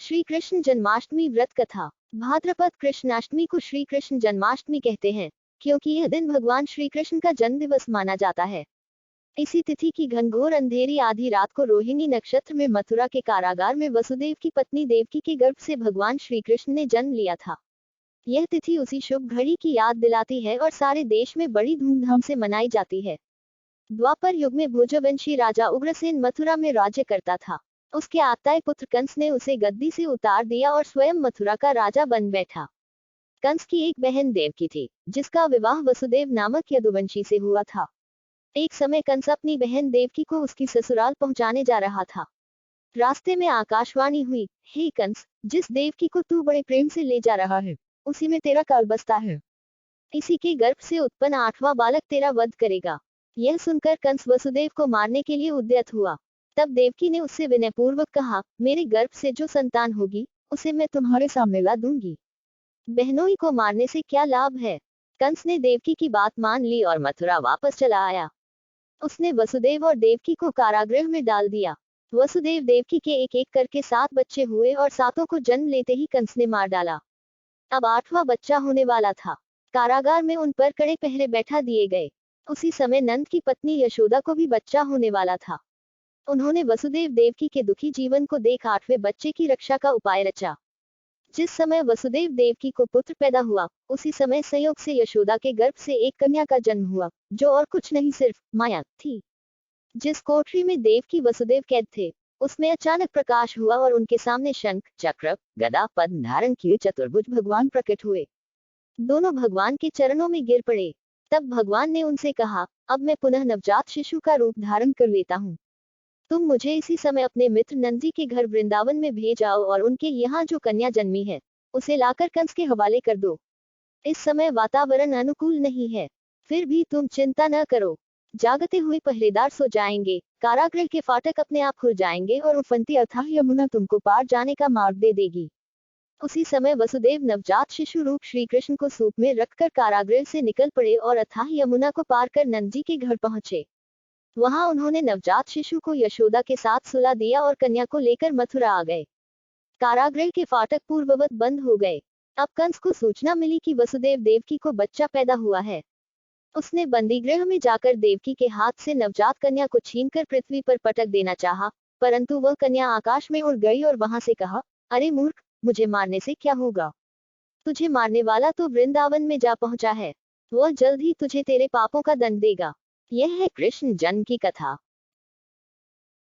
श्री कृष्ण जन्माष्टमी व्रत कथा। भाद्रपद कृष्णाष्टमी को श्री कृष्ण जन्माष्टमी कहते हैं, क्योंकि यह दिन भगवान श्री कृष्ण का जन्म दिवस माना जाता है। इसी तिथि की घनघोर अंधेरी आधी रात को रोहिणी नक्षत्र में मथुरा के कारागार में वसुदेव की पत्नी देवकी के गर्भ से भगवान श्री कृष्ण ने जन्म लिया था। यह तिथि उसी शुभ घड़ी की याद दिलाती है और सारे देश में बड़ी धूमधाम से मनाई जाती है। द्वापर युग में भोजवंशी राजा उग्रसेन मथुरा में राज्य करता था। उसके आताए पुत्र कंस ने उसे गद्दी से उतार दिया और स्वयं मथुरा का राजा बन बैठा। कंस की एक बहन देवकी थी, जिसका विवाह वसुदेव नामक यदुवंशी से हुआ था। एक समय कंस अपनी बहन देवकी को उसकी ससुराल पहुंचाने जा रहा था। रास्ते में आकाशवाणी हुई, हे कंस, जिस देवकी को तू बड़े प्रेम से ले जा रहा है, उसी में तेरा काल बसता है। इसी के गर्भ से उत्पन्न 8वां बालक तेरा वध करेगा। यह सुनकर कंस वसुदेव को मारने के लिए उद्यत हुआ। तब देवकी ने उससे विनयपूर्वक कहा, मेरे गर्भ से जो संतान होगी, उसे मैं तुम्हारे सामने ला दूंगी। बहनोई को मारने से क्या लाभ है। कंस ने देवकी की बात मान ली और मथुरा वापस चला आया। उसने वसुदेव और देवकी को कारागृह में डाल दिया। वसुदेव देवकी के एक एक करके 7 बच्चे हुए और सातों को जन्म लेते ही कंस ने मार डाला। अब 8वां बच्चा होने वाला था। कारागार में उन पर कड़े पहरे बैठा दिए गए। उसी समय नंद की पत्नी यशोदा को भी बच्चा होने वाला था। उन्होंने वसुदेव देवकी के दुखी जीवन को देख 8वें बच्चे की रक्षा का उपाय रचा। जिस समय वसुदेव देवकी को पुत्र पैदा हुआ, उसी समय संयोग से यशोदा के गर्भ से एक कन्या का जन्म हुआ, जो और कुछ नहीं सिर्फ माया थी। जिस कोठरी में देवकी वसुदेव कैद थे, उसमें अचानक प्रकाश हुआ और उनके सामने शंख, चक्र, गदा, पद्म धारण किए चतुर्भुज भगवान प्रकट हुए। दोनों भगवान के चरणों में गिर पड़े। तब भगवान ने उनसे कहा, अब मैं पुनः नवजात शिशु का रूप धारण कर लेता हूँ। तुम मुझे इसी समय अपने मित्र नंदी के घर वृंदावन में भेज आओ और उनके यहाँ जो कन्या जन्मी है, उसे लाकर कंस के हवाले कर दो। इस समय वातावरण अनुकूल नहीं है, फिर भी तुम चिंता न करो। जागते हुए पहरेदार सो जाएंगे, कारागृह के फाटक अपने आप खुल जाएंगे और उफनती अथाह यमुना तुमको पार जाने का मार्ग दे देगी। उसी समय वसुदेव नवजात शिशु रूप श्री कृष्ण को सूप में रखकर कारागृह से निकल पड़े और अथाह यमुना को पार कर नंदी के घर पहुंचे। वहां उन्होंने नवजात शिशु को यशोदा के साथ सुला दिया और कन्या को लेकर मथुरा आ गए। कारागृह के फाटक पूर्ववत बंद हो गए। अब कंस को सूचना मिली कि वसुदेव देवकी को बच्चा पैदा हुआ है। उसने बंदीगृह में जाकर देवकी के हाथ से नवजात कन्या को छीनकर पृथ्वी पर पटक देना चाहा, परंतु वह कन्या आकाश में उड़ गई और वहां से कहा, अरे मूर्ख, मुझे मारने से क्या होगा? तुझे मारने वाला तो वृंदावन में जा पहुंचा है। वह जल्द ही तुझे तेरे पापों का दंड देगा। यह है कृष्ण जन्म की कथा।